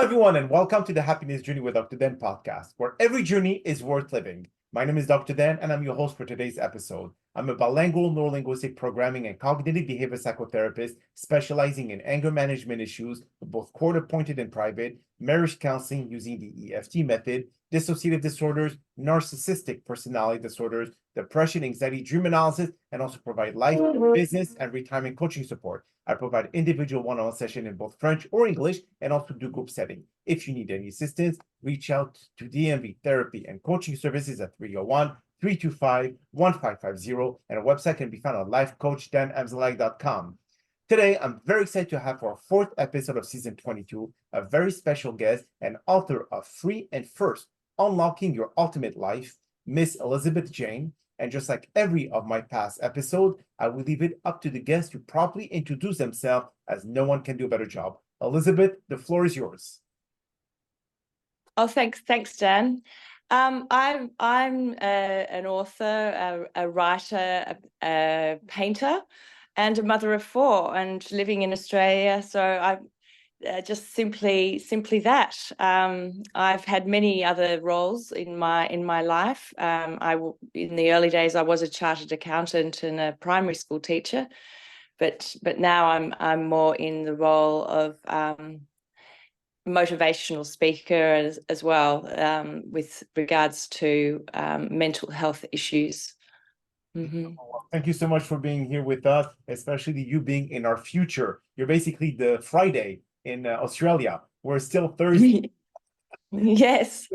everyone, and welcome to the Happiness Journey with Dr. Dan podcast, where every journey is worth living. My name is Dr. Dan, and I'm your host for today's episode. I'm a bilingual neurolinguistic programming and cognitive behavior psychotherapist specializing in anger management issues, both court-appointed and private, marriage counseling using the EFT method, dissociative disorders, narcissistic personality disorders, depression, anxiety, dream analysis, and also provide life, business, and retirement coaching support. I provide individual one-on-one session in both French or English and also do group setting. If you need any assistance, reach out to DMV Therapy and Coaching Services at 301-325-1550, and our website can be found on lifecoachdanamzalai.com. Today, I'm very excited to have for our fourth episode of season 22, a very special guest and author of Free and First, Unlocking Your Ultimate Life, Miss Elizabeth Jane. And just like every of my past episode, I will leave it up to the guests to properly introduce themselves, as no one can do a better job. Elizabeth, the floor is yours. Oh, thanks, Dan. I'm an author, a writer, a painter, and a mother of four, and living in Australia. So I just simply that. I've had many other roles in my life. In the early days, I was a chartered accountant and a primary school teacher, but now I'm more in the role of motivational speaker as well, with regards to mental health issues. Mm-hmm. Thank you so much for being here with us, especially you being in our future. You're basically the Friday in Australia. We're still Thursday. Yes.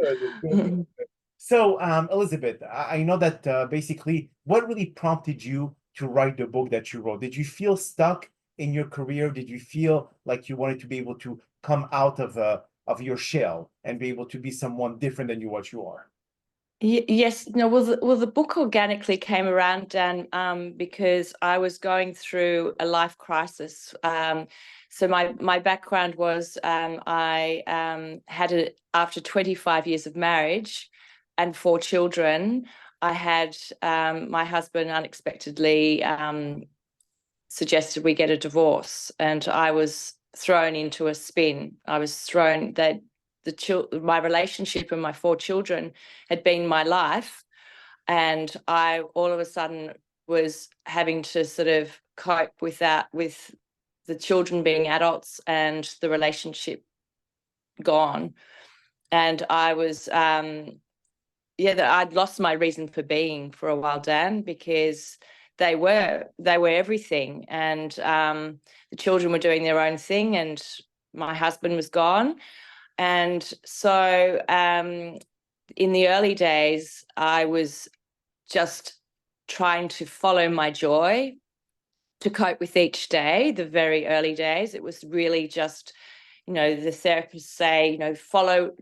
So, Elizabeth, I know that basically what really prompted you to write the book that you wrote? Did you feel stuck in your career? Did you feel like you wanted to be able to come out of your shell and be able to be someone different than what you are? Yes. No. Well, the book organically came around, Dan, because I was going through a life crisis. So my background was I had after 25 years of marriage and 4 children, I had my husband unexpectedly suggested we get a divorce, and I was thrown into a spin. I was thrown that my relationship and my 4 children had been my life, and I all of a sudden was having to sort of cope with that, with the children being adults and the relationship gone. And I was I'd lost my reason for being for a while, Dan, because they were everything, and the children were doing their own thing, and my husband was gone. And so in the early days, I was just trying to follow my joy, to cope with each day. The very early days, it was really just, the therapists say,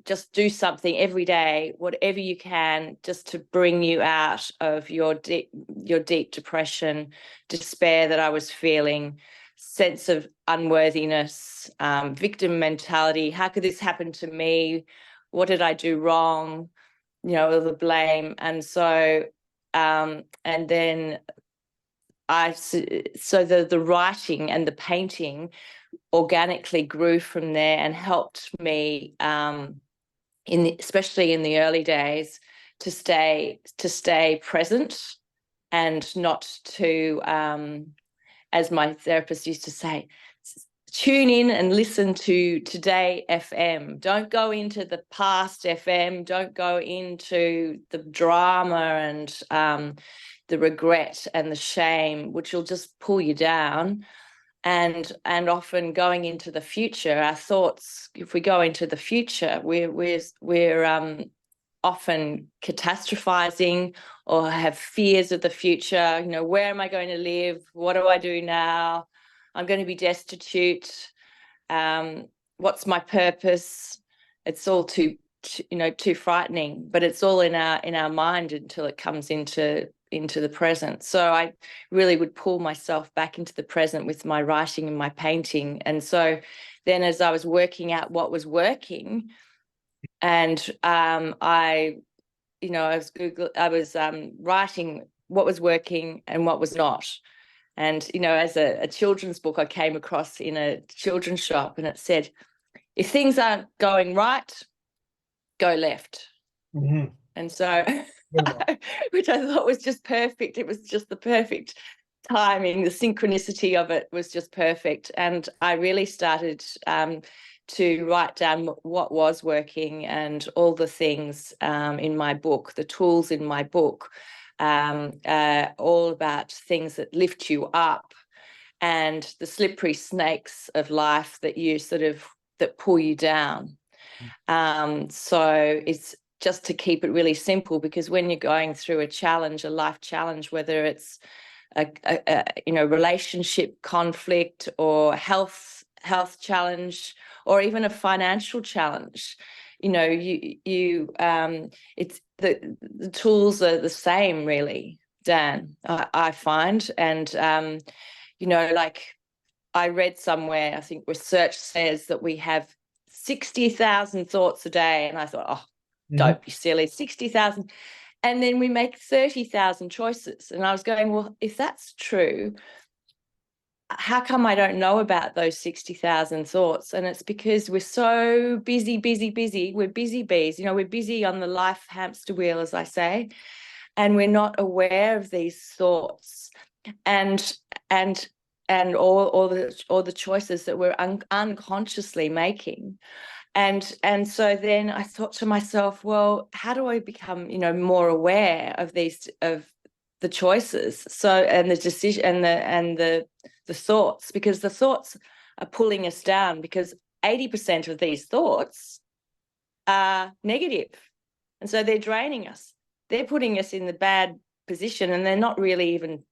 just do something every day, whatever you can, just to bring you out of your deep depression, despair that I was feeling, sense of unworthiness, victim mentality. How could this happen to me? What did I do wrong? The blame. And so, and then the writing and the painting organically grew from there and helped me, especially in the early days, to stay present and not to, as my therapist used to say, tune in and listen to Today FM. Don't go into the past FM. Don't go into the drama and the regret and the shame, which will just pull you down. And often going into the future, our thoughts, if we go into the future, we're often catastrophizing or have fears of the future. Where am I going to live? What do I do now? I'm going to be destitute. What's my purpose? It's all too frightening, but it's all in our mind until it comes into the present. So I really would pull myself back into the present with my writing and my painting. And so then, as I was working out what was working, and I was writing what was working and what was not. And as a children's book I came across in a children's shop, and it said, if things aren't going right, go left. Mhm. And so, Well, which I thought was just perfect. It was just the perfect timing. The synchronicity of it was just perfect. And I really started to write down what was working and all the things in my book, the tools in my book, all about things that lift you up and the slippery snakes of life that you that pull you down. So it's just to keep it really simple, because when you're going through a challenge, a life challenge, whether it's a relationship conflict or health challenge, or even a financial challenge, it's the tools are the same, really, Dan, I find. And like I read somewhere, I think research says that we have 60,000 thoughts a day. And I thought, oh, don't be silly, 60,000. And then we make 30,000 choices. And I was going, well, if that's true, how come I don't know about those 60,000 thoughts? And it's because we're so busy. We're busy bees. We're busy on the life hamster wheel, as I say, and we're not aware of these thoughts and all the choices that we're unconsciously making. And so then I thought to myself, well, how do I become, more aware of the choices? So, and the decision and the thoughts, because the thoughts are pulling us down, because 80% of these thoughts are negative. And so they're draining us. They're putting us in the bad position, and they're not really even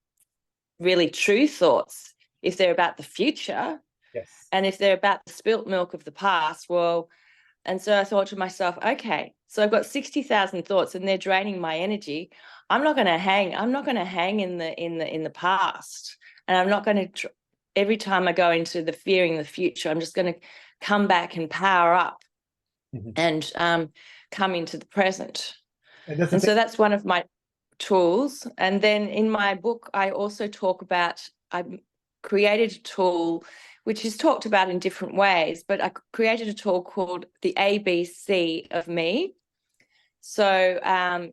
really true thoughts if they're about the future. yes. And if they're about the spilt milk of the past, well, and so I thought to myself, okay, so I've got 60,000 thoughts and they're draining my energy. I'm not going to hang in the past. And I'm not going to, every time I go into the fearing the future, I'm just going to come back and power up and come into the present. And so that's one of my tools. And then in my book, I also talk about, I created a tool which is talked about in different ways, but I created a tool called the ABC of me. So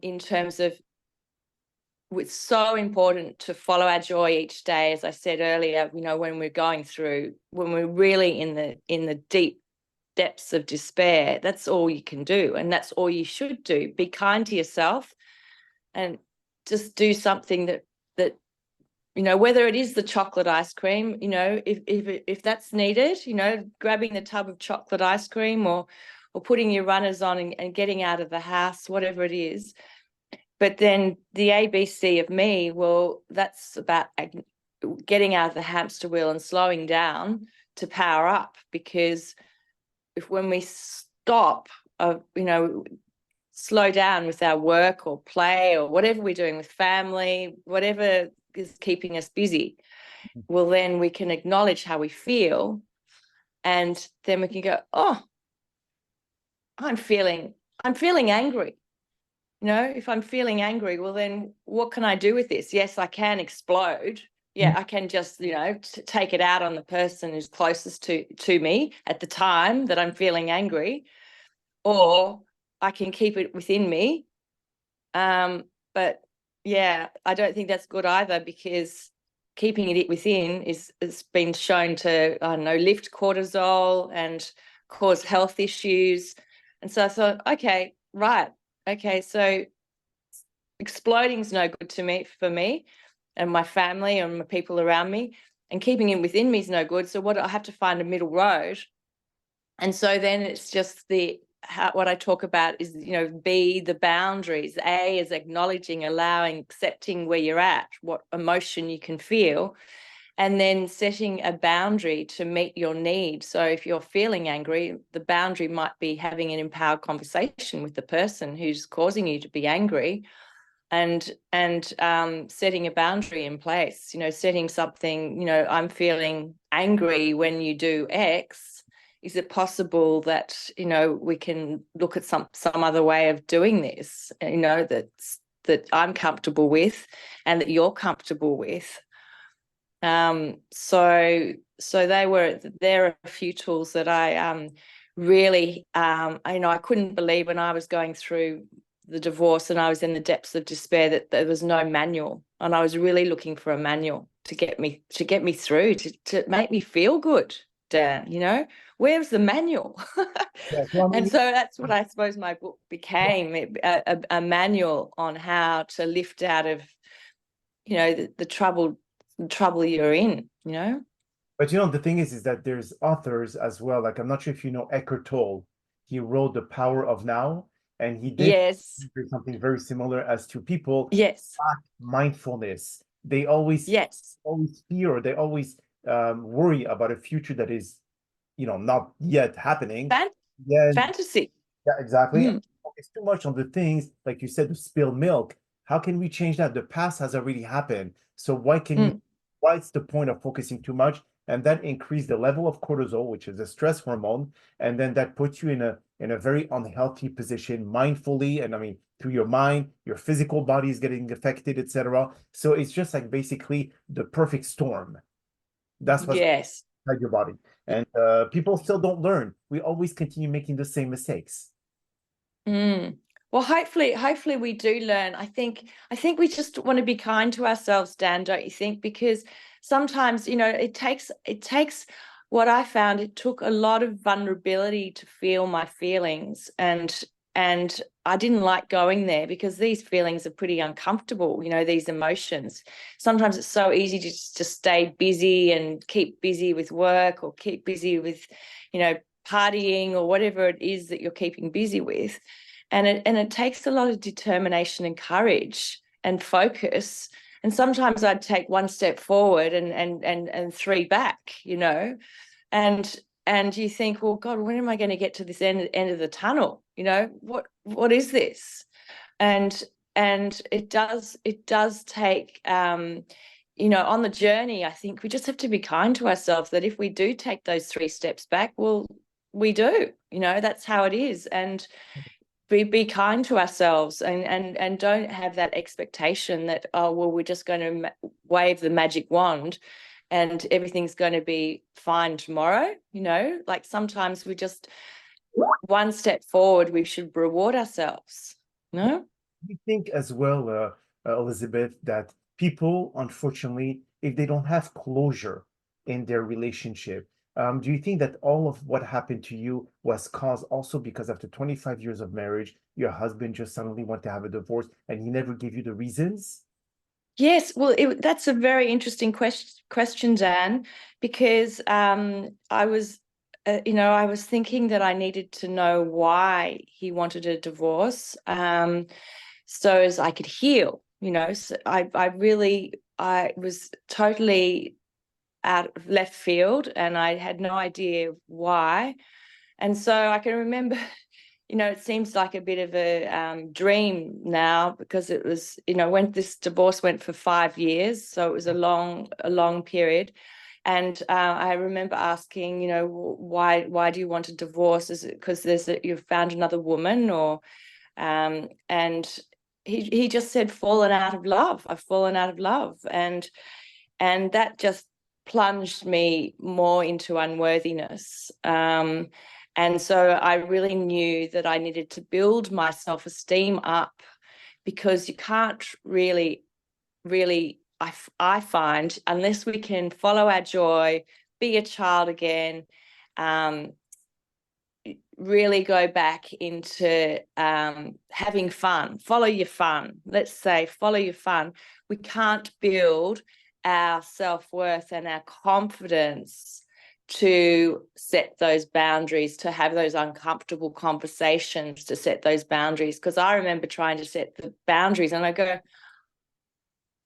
in terms of, it's so important to follow our joy each day, as I said earlier, when we're really in the deep depths of despair, that's all you can do. And that's all you should do. Be kind to yourself and just do something that whether it is the chocolate ice cream, if that's needed, grabbing the tub of chocolate ice cream or putting your runners on and getting out of the house, whatever it is. But then the ABC of me, well, that's about getting out of the hamster wheel and slowing down to power up, because when we stop, slow down with our work or play or whatever we're doing with family, whatever is keeping us busy, well, then we can acknowledge how we feel, and then we can go, oh, I'm feeling angry. If I'm feeling angry, well, then what can I do with this? Yes, I can explode. Yeah, I can just, take it out on the person who's closest to me at the time that I'm feeling angry, or I can keep it within me. But yeah, I don't think that's good either, because keeping it within has been shown to, lift cortisol and cause health issues. And so I thought, okay, right. Okay, so exploding is no good for me and my family and my people around me, and keeping it within me is no good. So I have to find a middle road. And so then it's just what I talk about is, B, the boundaries. A is acknowledging, allowing, accepting where you're at, what emotion you can feel, and then setting a boundary to meet your need. So if you're feeling angry, the boundary might be having an empowered conversation with the person who's causing you to be angry, and setting a boundary in place, setting something, I'm feeling angry when you do X. Is it possible that, we can look at some other way of doing this, that I'm comfortable with and that you're comfortable with? So there are a few tools that I really, I couldn't believe when I was going through the divorce and I was in the depths of despair that there was no manual, and I was really looking for a manual to get me through, to make me feel good, Dan. Where's the manual? Yeah, so I And mean, so that's what I suppose my book became, a manual on how to lift out of the trouble you're in. but the thing is that there's authors as well. Like, I'm not sure if you know Eckhart Tolle. He wrote The Power of Now, and he did Yes, something very similar as to people yes, lack mindfulness. They always fear, or they always worry about a future that is, not yet happening. Fan- Yeah, fantasy. yeah, exactly. Mm, It's too much on the things, like you said, to spill milk. How can we change that? The past has already happened. So mm. what's the point of focusing too much? And that increase the level of cortisol, which is a stress hormone, and then that puts you in a very unhealthy position mindfully, and I mean through your mind, your physical body is getting affected, etc. So it's just like basically the perfect storm. That's what's Yes. inside your body. And people still don't learn. We always continue making the same mistakes. Mm. Well, hopefully we do learn. I think we just want to be kind to ourselves, Dan, don't you think? Because sometimes, it takes what I found, it took a lot of vulnerability to feel my feelings, and I didn't like going there because these feelings are pretty uncomfortable, these emotions. Sometimes it's so easy to just stay busy and keep busy with work, or keep busy with, partying, or whatever it is that you're keeping busy with. And it takes a lot of determination and courage and focus. And sometimes I'd take one step forward and three back, and you think, well, God, when am I going to get to this end of the tunnel? What is this? And it does take, on the journey, I think we just have to be kind to ourselves, that if we do take those three steps back, well, we do, that's how it is. And be kind to ourselves, and don't have that expectation that, oh, well, we're just going to wave the magic wand and everything's going to be fine tomorrow. Like, sometimes we just, one step forward, we should reward ourselves. No. You think as well, Elizabeth, that people, unfortunately, if they don't have closure in their relationship, do you think that all of what happened to you was caused also because after 25 years of marriage, your husband just suddenly wanted to have a divorce and he never gave you the reasons? Yes, well, that's a very interesting question, Dan, because I was thinking that I needed to know why he wanted a divorce, so as I could heal. So I was totally out of left field, and I had no idea why. And so I can remember, it seems like a bit of a dream now, because it was, when this divorce went for 5 years, so it was a long period. And I remember asking, why do you want a divorce? Is it because you've found another woman, or and he just said, fallen out of love. I've fallen out of love, and that just plunged me more into unworthiness. And so I really knew that I needed to build my self-esteem up, because you can't really, I find, unless we can follow our joy, be a child again, really go back into having fun, follow your fun. Let's say follow your fun. We can't build our self-worth and our confidence to set those boundaries, to have those uncomfortable conversations, to set those boundaries. Because I remember trying to set the boundaries and I go,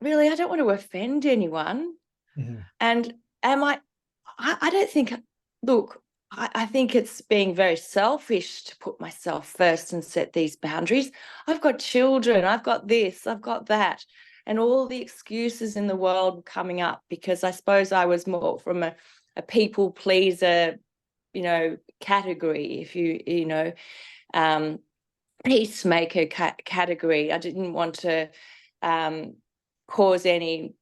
really, I don't want to offend anyone. Mhm. And I don't think, look, I think it's being very selfish to put myself first and set these boundaries. I've got children, I've got this, I've got that. And all the excuses in the world were coming up, because I suppose I was more from a people pleaser, category, if peacemaker category. I didn't want to cause any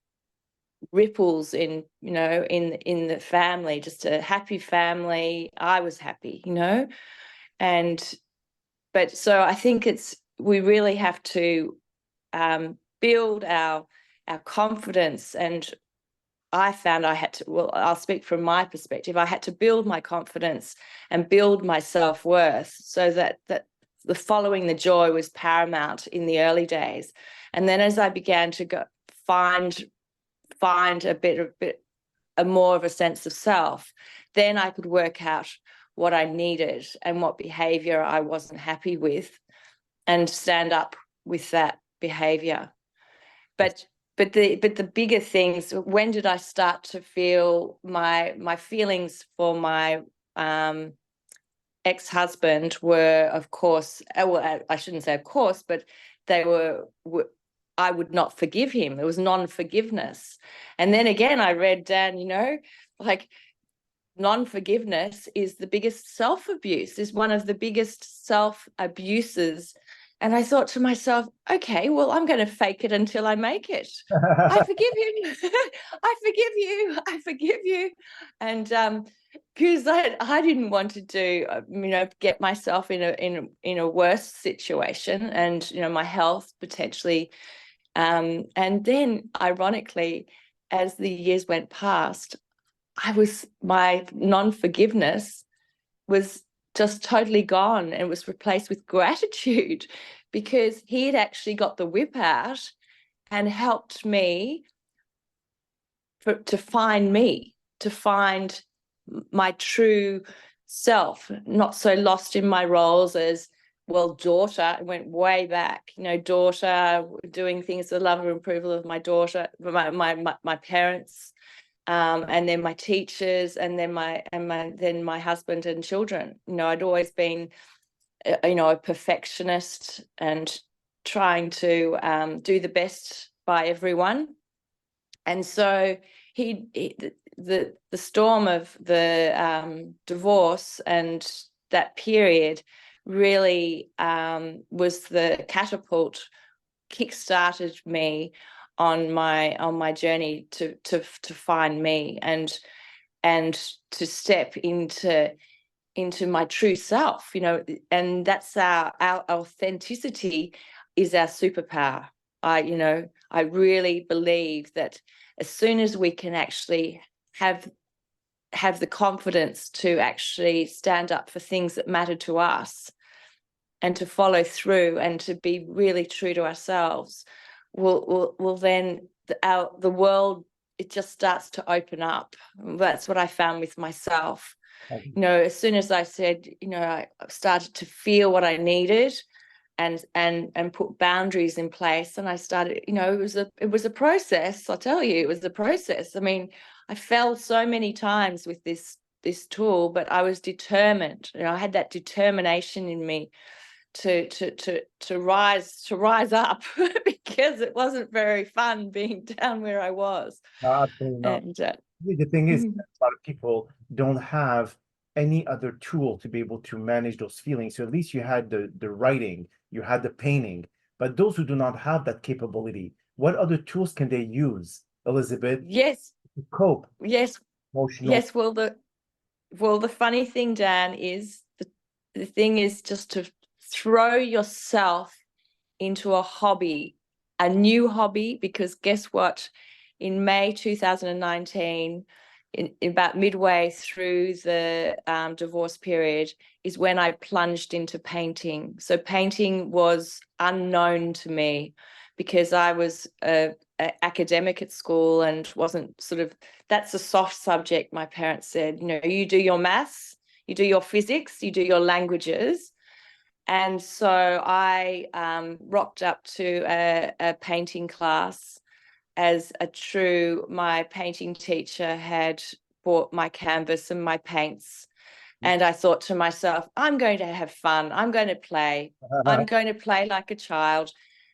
ripples in, in the family, just a happy family. I was happy, but so I think we really have to build our confidence. And I found I had to, well, I'll speak from my perspective, I had to build my confidence and build my self-worth so that the following the joy was paramount in the early days. And then as I began to go find a more of a sense of self, then I could work out what I needed and what behavior I wasn't happy with, and stand up with that behavior. But the bigger things, when did I start to feel my feelings for my ex-husband were, of course, well, I shouldn't say of course, but they were I would not forgive him. There was non-forgiveness. And then again, I read, Dan, like, non-forgiveness is the biggest self-abuse, is one of the biggest self-abuses. And I thought to myself, okay, well, I'm going to fake it until I make it. I forgive him. I forgive you. I forgive you. And because I didn't want to do, get myself in a worse situation, and my health potentially. And then, ironically, as the years went past, my non-forgiveness was just totally gone, and was replaced with gratitude, because he had actually got the whip out and helped me to find my true self, not so lost in my roles as, well, daughter. It went way back, daughter, doing things for the love and approval of my daughter, my parents, and then my teachers, and then my husband and children. I'd always been, a perfectionist and trying to do the best by everyone. And so the storm of the divorce and that period really was the catapult, kick-started me on my journey to find me, and to step into my true self, and that's our authenticity is our superpower. I really believe that as soon as we can actually have the confidence to actually stand up for things that matter to us, and to follow through, and to be really true to ourselves, will then the world, it just starts to open up. That's what I found with myself. As soon as I said, I started to feel what I needed, and put boundaries in place, and I started, it was a process. I'll tell you, it was a process. I mean, I fell so many times with this tool, but I was determined. I had that determination in me to rise up, because it wasn't very fun being down where I was. Absolutely not. And The thing is, a lot of people don't have any other tool to be able to manage those feelings. So at least you had the writing, you had the painting, but those who do not have that capability, what other tools can they use, Elizabeth, yes, to cope? yes, Emotional. yes. Well, the funny thing, Dan, is the thing is just to throw yourself into a hobby, a new hobby, because guess what? In May 2019, in about midway through the divorce period, is when I plunged into painting. So painting was unknown to me, because I was a academic at school and wasn't that's a soft subject. My parents said, you do your maths, you do your physics, you do your languages. And so I rocked up to a painting class as my painting teacher had bought my canvas and my paints. And I thought to myself, I'm going to have fun. I'm going to play. I'm going to play like a child.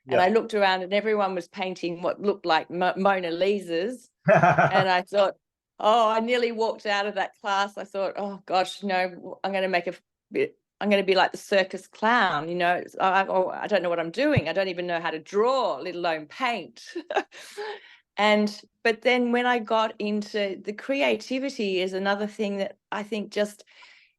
And I looked around, and everyone was painting what looked like Mona Lisas. And I thought, I nearly walked out of that class. I thought, oh gosh, I'm going to be like the circus clown. I don't know what I'm doing. I don't even know how to draw, let alone paint. But then when I got into the creativity is another thing that I think just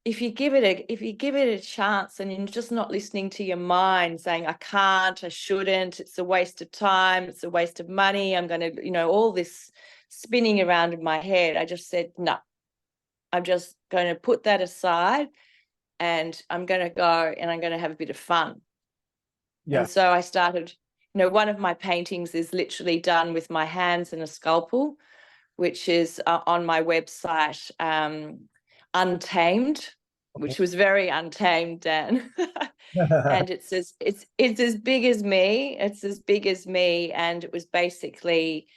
if you give it a chance and you're just not listening to your mind saying, I can't, I shouldn't, it's a waste of time, it's a waste of money, I'm going to, all this spinning around in my head, I just said, no, I'm just going to put that aside and I'm going to go and I'm going to have a bit of fun. Yeah. And so I started, one of my paintings is literally done with my hands and a scalpel, which is on my website, Untamed, which was very untamed, Dan. And it's as big as me. It's as big as me, and it was basically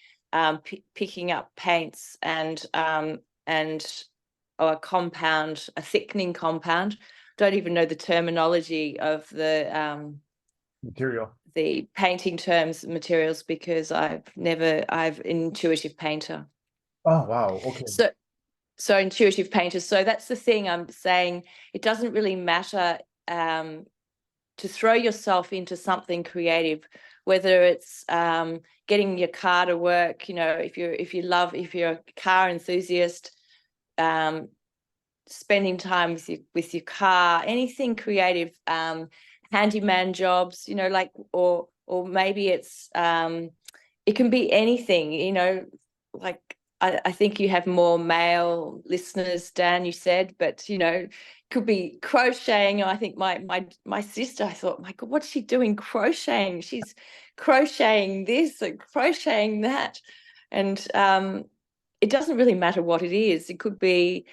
picking up paints and a compound, a thickening compound. Don't even know the terminology of the Material. the painting terms, materials, because I've intuitive painter. Oh, wow. Okay. So intuitive painters. So that's the thing I'm saying. It doesn't really matter to throw yourself into something creative, whether it's getting your car to work. If you're a car enthusiast, spending time with your car, anything creative, handyman jobs. Or maybe it's it can be anything. Like. I think you have more male listeners, Dan, you said, but, could be crocheting. I think my sister, I thought, my God, what's she doing crocheting? She's crocheting this and crocheting that. And it doesn't really matter what it is. It could be,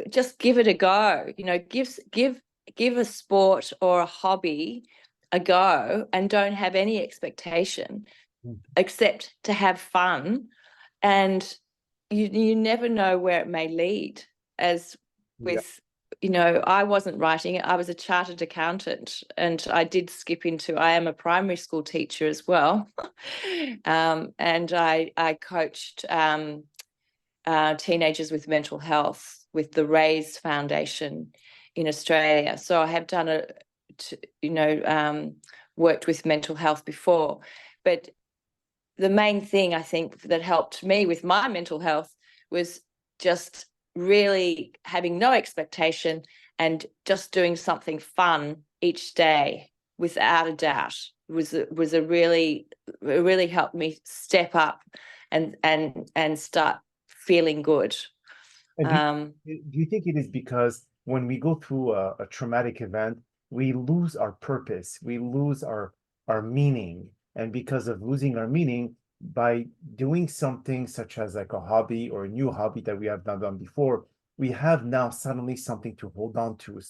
just give it a go, give a sport or a hobby a go and don't have any expectation except to have fun. And you never know where it may lead. As with, I wasn't writing it. I was a chartered accountant, and I did skip into, I am a primary school teacher as well. And I coached teenagers with mental health with the Raise Foundation in Australia. So I have done worked with mental health before. But the main thing I think that helped me with my mental health was just really having no expectation and just doing something fun each day without a doubt. It really helped me step up and start feeling good. And do you think it is because when we go through a traumatic event, we lose our purpose, we lose our meaning, and because of losing our meaning, by doing something such as like a hobby or a new hobby that we have not done before, we have now suddenly something to hold on to,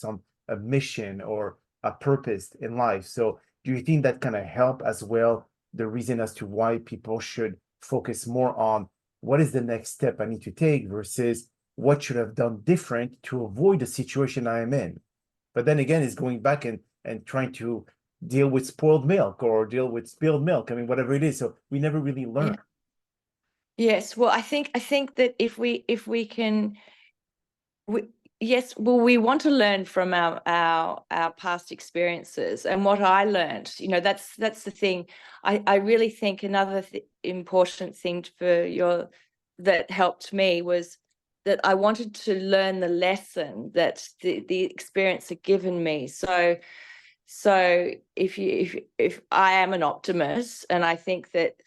a mission or a purpose in life. So do you think that kind of help as well, the reason as to why people should focus more on what is the next step I need to take versus what should I have done different to avoid the situation I am in? But then again, it's going back and trying to deal with spoiled milk or deal with spilled milk. I mean, whatever it is. So we never really learn. Yes. Well, I think that if we can, yes, well, we want to learn from our past experiences. And what I learned, that's the thing. I really think another important thing that helped me was that I wanted to learn the lesson that the experience had given me. So if I am an optimist, and I think that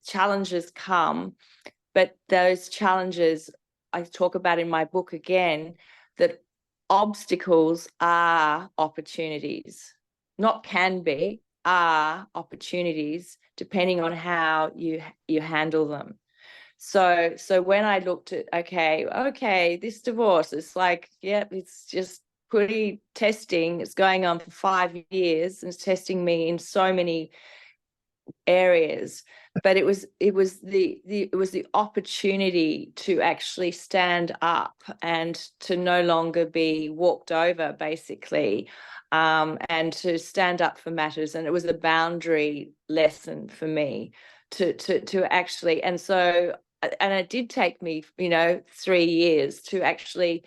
challenges come, but those challenges I talk about in my book again, that obstacles are opportunities, not can be, are opportunities, depending on how you handle them. So when I looked at, okay, this divorce, it's like, it's just pretty testing. It's going on for 5 years and it's testing me in so many areas. But it was the opportunity to actually stand up and to no longer be walked over, basically, and to stand up for matters. And it was a boundary lesson for me to actually, and it did take me 3 years to actually,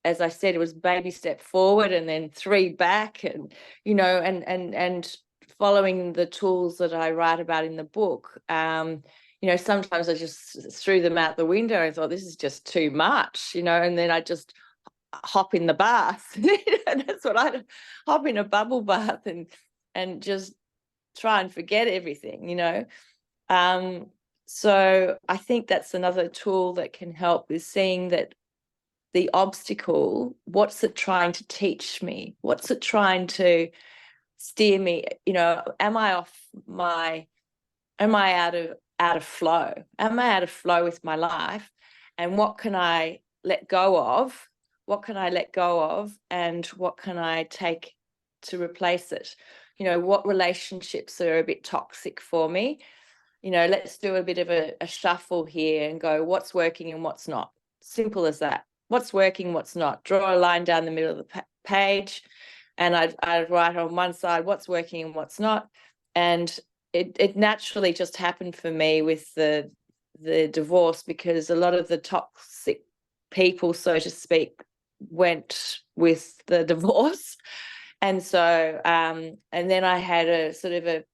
as I said, it was baby step forward and then 3 back, and and following the tools that I write about in the book, sometimes I just threw them out the window and thought, this is just too much, and then I just hop in the bath. That's what I hop in a bubble bath and just try and forget everything, So I think that's another tool that can help, is seeing that the obstacle, what's it trying to teach me? What's it trying to steer me? Am I out of flow? Am I out of flow with my life? And what can I let go of? What can I let go of? And what can I take to replace it? What relationships are a bit toxic for me? Let's do a bit of a shuffle here and go, what's working and what's not? Simple as that. What's working, what's not? Draw a line down the middle of the page, and I'd write on one side what's working and what's not. And it naturally just happened for me with the divorce, because a lot of the toxic people, so to speak, went with the divorce. And so and then I had a sort of a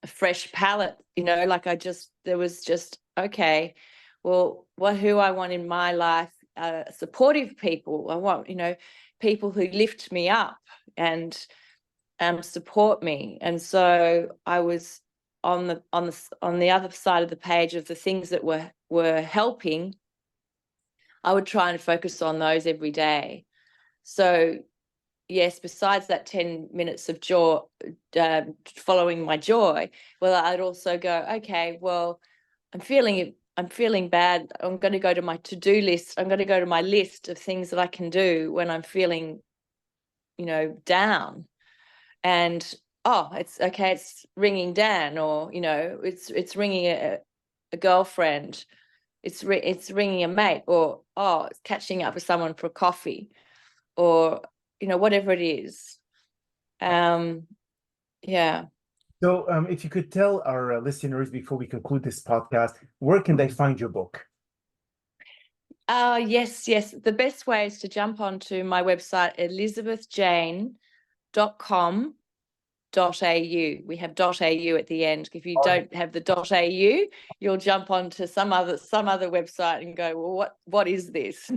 fresh palette, there was just, okay, well, who I want in my life, supportive people. I want, people who lift me up and support me. And so I was on the other side of the page of the things that were helping. I would try and focus on those every day. So yes, besides that 10 minutes of joy, following my joy, well, I'd also go, okay, well, I'm feeling bad. I'm going to go to my to-do list. I'm going to go to my list of things that I can do when I'm feeling, down. And, it's okay, it's ringing Dan, or, it's ringing a girlfriend. It's ringing a mate, or, it's catching up with someone for coffee, or, whatever it is. Yeah. So if you could tell our listeners before we conclude this podcast, where can they find your book? Yes. The best way is to jump onto my website, elizabethjane.com.au. We have .au at the end. If you don't have the .au, you'll jump onto some other website and go, well, what is this?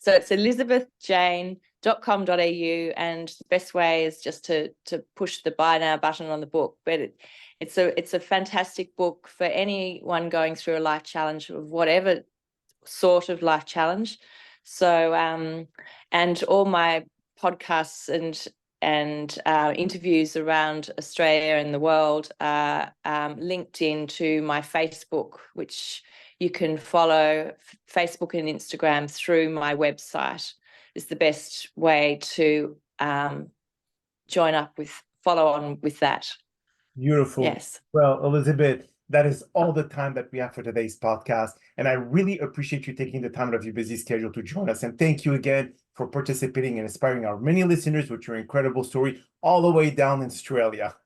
So it's elizabethjane.com.au, and the best way is just to push the buy now button on the book. But it's a fantastic book for anyone going through a life challenge, of whatever sort of life challenge. So and all my podcasts and interviews around Australia and the world are linked into my Facebook, which you can follow. Facebook and Instagram through my website is the best way to follow on with that. Beautiful. Yes. Well, Elizabeth, that is all the time that we have for today's podcast. And I really appreciate you taking the time out of your busy schedule to join us. And thank you again for participating and inspiring our many listeners with your incredible story all the way down in Australia.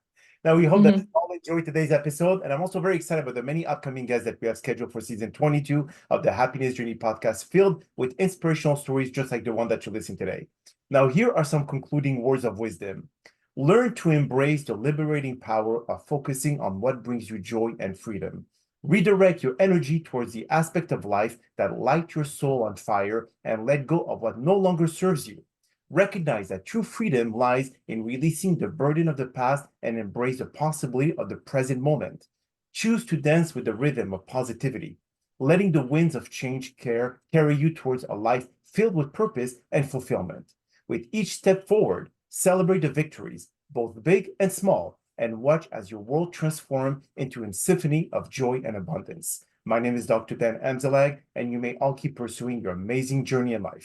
Now, we hope that you all enjoyed today's episode. And I'm also very excited about the many upcoming guests that we have scheduled for season 22 of the Happiness Journey podcast, filled with inspirational stories just like the one that you listened today. Now, here are some concluding words of wisdom. Learn to embrace the liberating power of focusing on what brings you joy and freedom. Redirect your energy towards the aspect of life that light your soul on fire, and let go of what no longer serves you. Recognize that true freedom lies in releasing the burden of the past and embrace the possibility of the present moment. Choose to dance with the rhythm of positivity, letting the winds of change carry you towards a life filled with purpose and fulfillment. With each step forward, celebrate the victories, both big and small, and watch as your world transforms into a symphony of joy and abundance. My name is Dr. Dan Amzalag, and you may all keep pursuing your amazing journey in life.